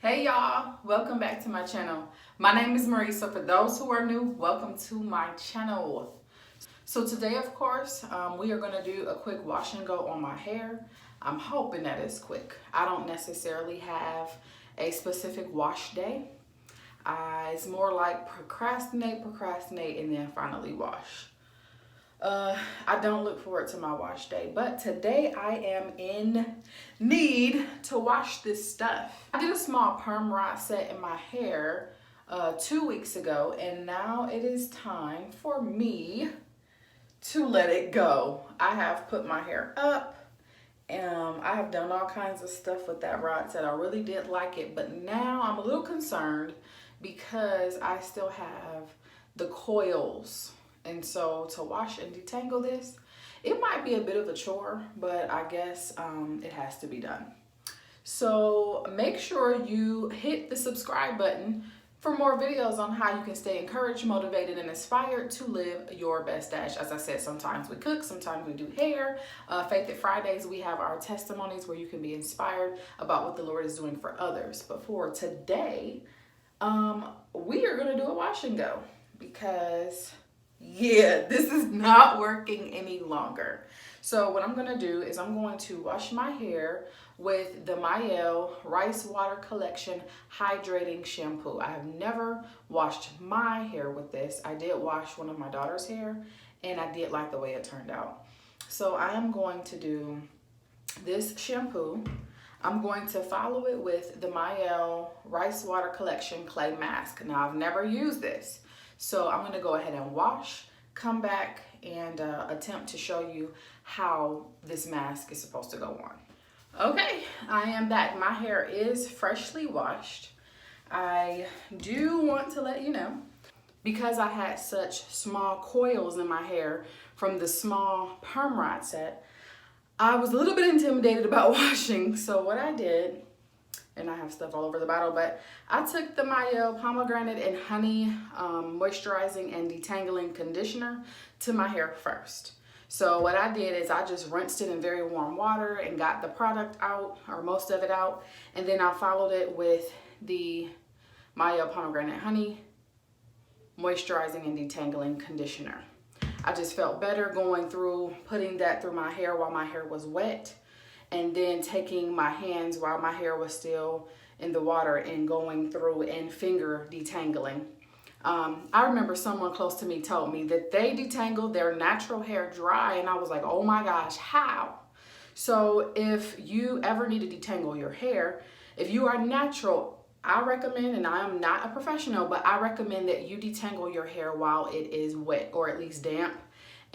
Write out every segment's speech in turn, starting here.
Hey y'all, welcome back to my channel. My name is Mariesa. For those who are new, welcome to my channel. So today, of course, we are going to do a quick wash and go on my hair. I'm hoping that it's quick. I don't necessarily have a specific wash day. It's more like procrastinate, and then finally wash. I don't look forward to my wash day, but today I am in need to wash this stuff. I did a small perm rod set in my hair 2 weeks ago, and now it is time for me to let it go. I have put my hair up. I have done all kinds of stuff with that rod set. I really did like it, but now I'm a little concerned because I still have the coils. And so to wash and detangle this, it might be a bit of a chore, but I guess it has to be done. So make sure you hit the subscribe button for more videos on how you can stay encouraged, motivated, and inspired to live your best dash. As I said, sometimes we cook, sometimes we do hair. Faith It Fridays, we have our testimonies where you can be inspired about what the Lord is doing for others. But for today, we are gonna do a wash and go because yeah, this is not working any longer. So what I'm gonna do is I'm going to wash my hair with the Mielle Rice Water Collection Hydrating Shampoo. I have never washed my hair with this. I did wash one of my daughter's hair and I did like the way it turned out. So I am going to do this shampoo. I'm going to follow it with the Mielle Rice Water Collection Clay Mask. Now I've never used this. So I'm gonna go ahead and wash, come back, and attempt to show you how this mask is supposed to go on. Okay, I am back. My hair is freshly washed. I do want to let you know, because I had such small coils in my hair from the small perm rod set, I was a little bit intimidated about washing. So what I did, and I have stuff all over the bottle, but I took the Mielle Pomegranate and Honey Moisturizing and Detangling Conditioner to my hair first. So what I did is I just rinsed it in very warm water and got the product out, or most of it out, and then I followed it with the Mielle Pomegranate Honey Moisturizing and Detangling Conditioner. I just felt better going through, putting that through my hair while my hair was wet, and then taking my hands while my hair was still in the water and going through and finger detangling. I remember someone close to me told me that they detangled their natural hair dry, and I was like, oh my gosh, how? So if you ever need to detangle your hair, if you are natural, I recommend, and I am not a professional, but I recommend that you detangle your hair while it is wet, or at least damp,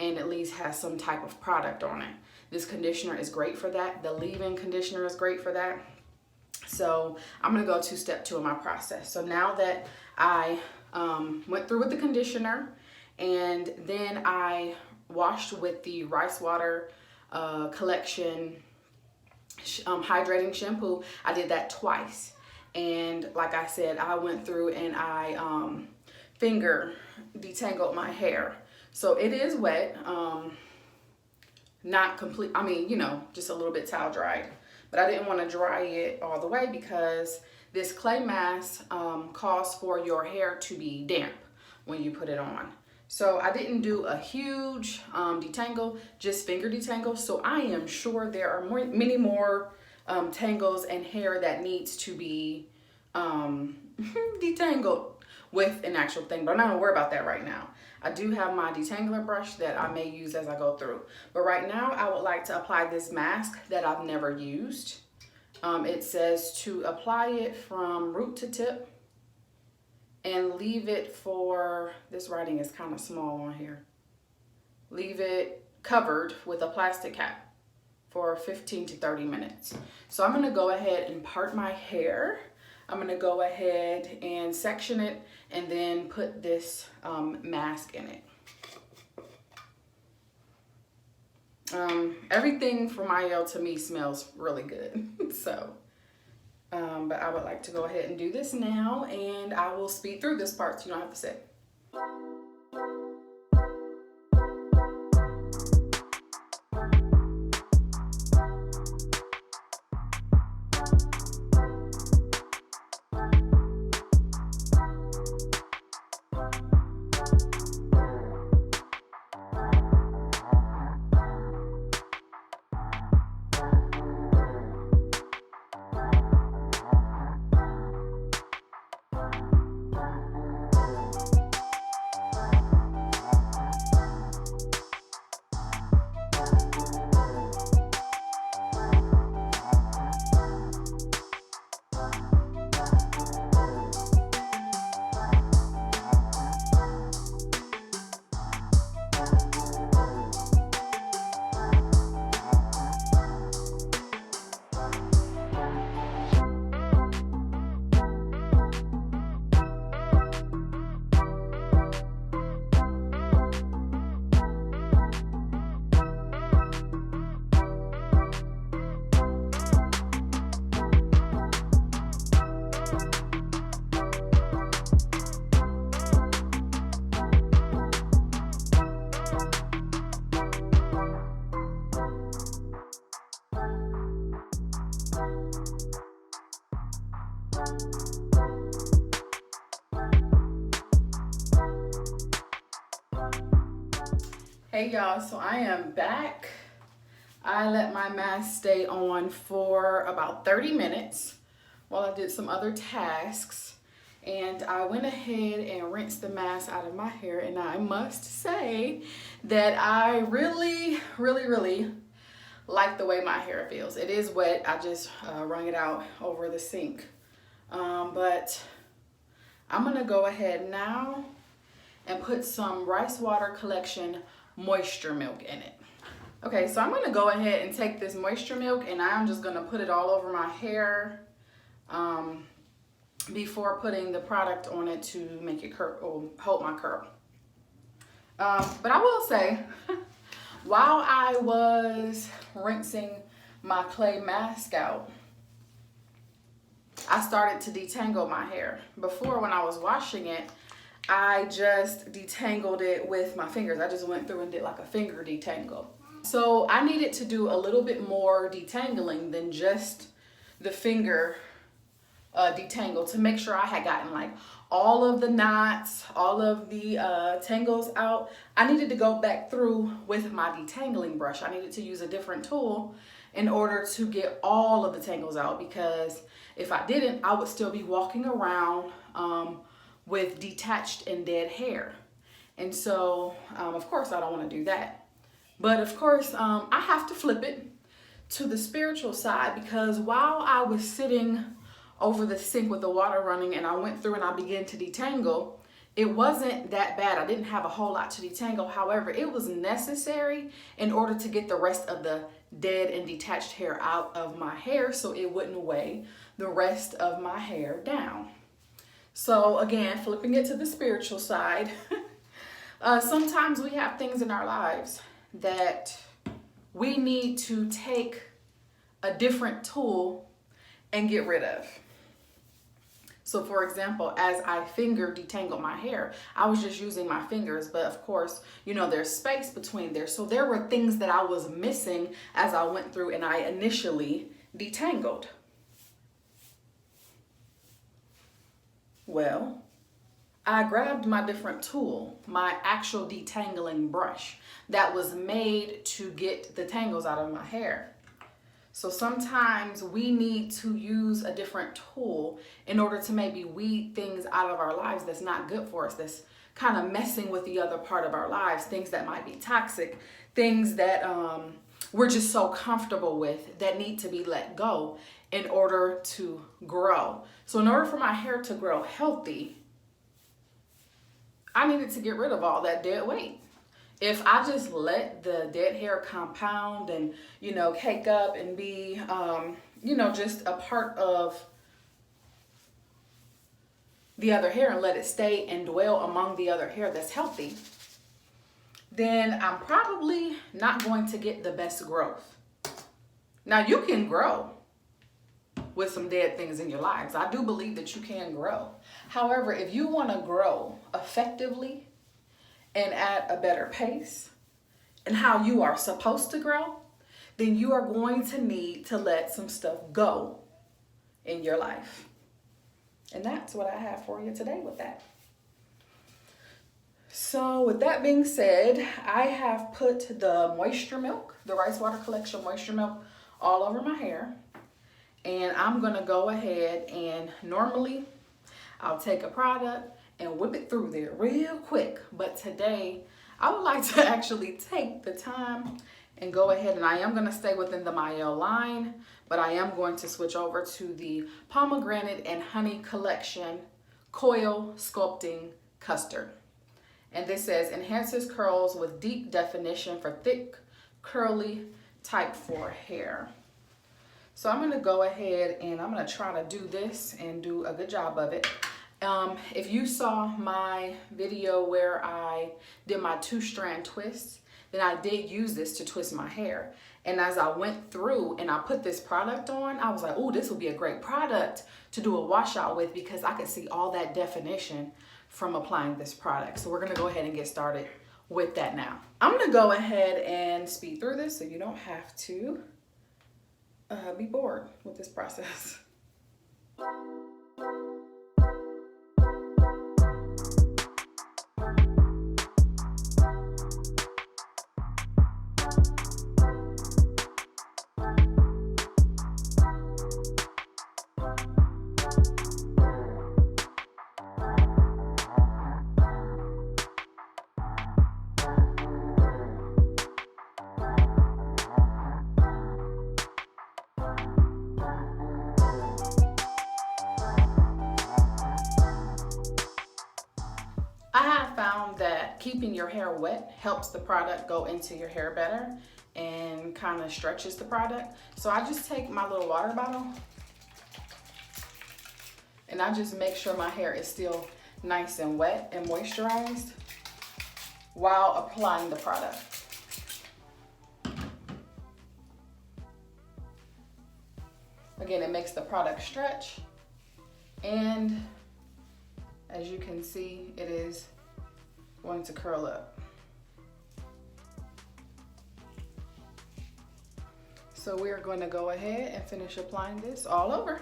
and at least has some type of product on it. This conditioner is great for that. The leave-in conditioner is great for that. So I'm gonna go to step 2 of my process. So now that I went through with the conditioner, and then I washed with the Rice Water Collection Hydrating Shampoo, I did that twice. And like I said, I went through and I finger detangled my hair. So it is wet. Not complete, I mean, you know, just a little bit towel dried, but I didn't want to dry it all the way because this clay mask calls for your hair to be damp when you put it on. So I didn't do a huge detangle, just finger detangle. So I am sure there are many more tangles and hair that needs to be detangled with an actual thing, but I'm not gonna worry about that right now. I do have my detangler brush that I may use as I go through. But right now, I would like to apply this mask that I've never used. It says to apply it from root to tip and leave it for, this writing is kind of small on here. Leave it covered with a plastic cap for 15 to 30 minutes. So I'm gonna go ahead and part my hair. I'm gonna go ahead and section it and then put this mask in it. Everything from Mielle to me smells really good. So, but I would like to go ahead and do this now, and I will speed through this part so you don't have to sit. Hey y'all, so I am back. I let my mask stay on for about 30 minutes while I did some other tasks. And I went ahead and rinsed the mask out of my hair, and I must say that I really like the way my hair feels. It is wet. I just wrung it out over the sink. But I'm gonna go ahead now and put some Rice Water Collection moisture milk in it. Okay, so I'm gonna go ahead and take this moisture milk and I'm just gonna put it all over my hair before putting the product on it to make it curl or hold my curl. But I will say, while I was rinsing my clay mask out, I started to detangle my hair. Before, when I was washing it, I just detangled it with my fingers. I just went through and did like a finger detangle. So I needed to do a little bit more detangling than just the finger detangle to make sure I had gotten like all of the knots, all of the tangles out. I needed to go back through with my detangling brush. I needed to use a different tool in order to get all of the tangles out, because if I didn't, I would still be walking around with detached and dead hair. And so, of course, I don't want to do that. But of course, I have to flip it to the spiritual side, because while I was sitting over the sink with the water running and I went through and I began to detangle, it wasn't that bad. I didn't have a whole lot to detangle. However, it was necessary in order to get the rest of the dead and detached hair out of my hair so it wouldn't weigh the rest of my hair down. So again, flipping it to the spiritual side, sometimes we have things in our lives that we need to take a different tool and get rid of. So for example, as I finger detangled my hair, I was just using my fingers, but of course, you know, there's space between there. So there were things that I was missing as I went through and I initially detangled. Well, I grabbed my different tool, my actual detangling brush that was made to get the tangles out of my hair. So sometimes we need to use a different tool in order to maybe weed things out of our lives that's not good for us, that's kind of messing with the other part of our lives, things that might be toxic, things that we're just so comfortable with that need to be let go in order to grow. So in order for my hair to grow healthy, I needed to get rid of all that dead weight. If I just let the dead hair compound and, you know, cake up and be, you know, just a part of the other hair and let it stay and dwell among the other hair that's healthy, then I'm probably not going to get the best growth. Now, you can grow with some dead things in your lives. I do believe that you can grow. However, if you want to grow effectively and at a better pace and how you are supposed to grow, then you are going to need to let some stuff go in your life. And that's what I have for you today with that. So with that being said, I have put the moisture milk, the Rice Water Collection moisture milk, all over my hair. And I'm gonna go ahead and normally I'll take a product and whip it through there real quick. But today I would like to actually take the time and go ahead, and I am gonna stay within the Mielle line, but I am going to switch over to the Pomegranate and Honey Collection Coil Sculpting Custard. And this says, enhances curls with deep definition for thick, curly, type 4 hair. So I'm gonna go ahead and I'm gonna try to do this and do a good job of it. If you saw my video where I did my 2-strand twists, then I did use this to twist my hair. And as I went through and I put this product on, I was like, oh, this will be a great product to do a washout with, because I could see all that definition from applying this product. So we're gonna go ahead and get started with that now. I'm gonna go ahead and speed through this so you don't have to be bored with this process. keeping your hair wet helps the product go into your hair better and kind of stretches the product. So I just take my little water bottle and I just make sure my hair is still nice and wet and moisturized while applying the product. Again, it makes the product stretch, and as you can see, it is going to curl up. So we are going to go ahead and finish applying this all over.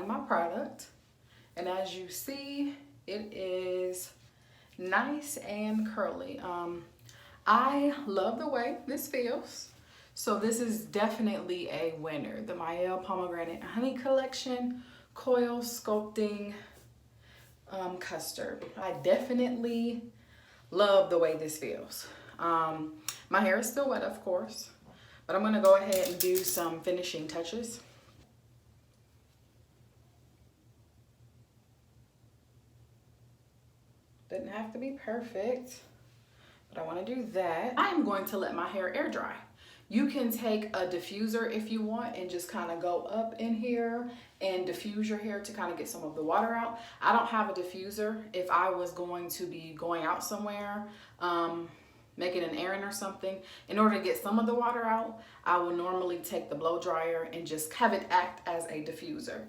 My product, and as you see, it is nice and curly. I love the way this feels, so this is definitely a winner. The Mielle Pomegranate Honey Collection Coil Sculpting Custard. I definitely love the way this feels. My hair is still wet, of course, but I'm gonna go ahead and do some finishing touches. Doesn't have to be perfect, but I want to do that. I am going to let my hair air dry. You can take a diffuser if you want and just kind of go up in here and diffuse your hair to kind of get some of the water out. I don't have a diffuser. If I was going to be going out somewhere, making an errand or something, in order to get some of the water out, I will normally take the blow dryer and just have it act as a diffuser.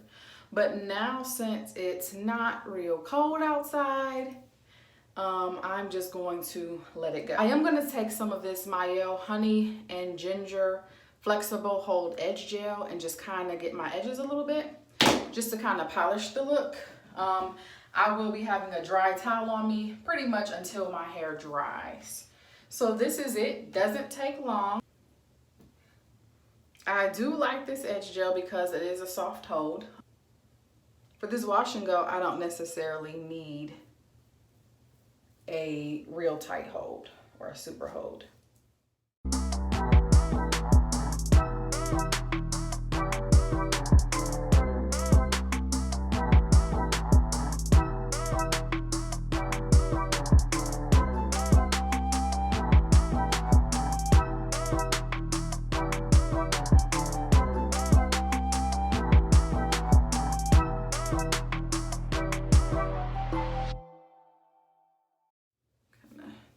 But now, since it's not real cold outside, I'm just going to let it go. I am going to take some of this Mielle Honey and Ginger Flexible Hold Edge Gel and just kind of get my edges a little bit, just to kind of polish the look. I will be having a dry towel on me pretty much until my hair dries. So this is it. Doesn't take long. I do like this edge gel because it is a soft hold. For this wash and go, I don't necessarily need a real tight hold or a super hold.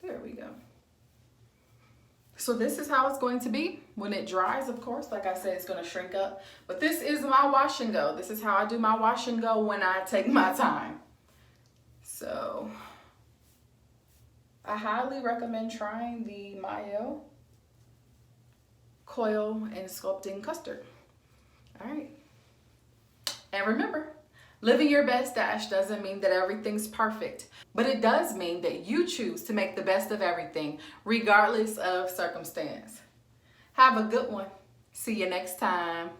There we go. So this is how it's going to be when it dries. Of course, like I said, it's going to shrink up, but this is my wash and go. This is how I do my wash and go when I take my time. So I highly recommend trying the Mielle Coil and Sculpting Custard. All right. And remember, Living your best dash doesn't mean that everything's perfect, but it does mean that you choose to make the best of everything, regardless of circumstance. Have a good one. See you next time.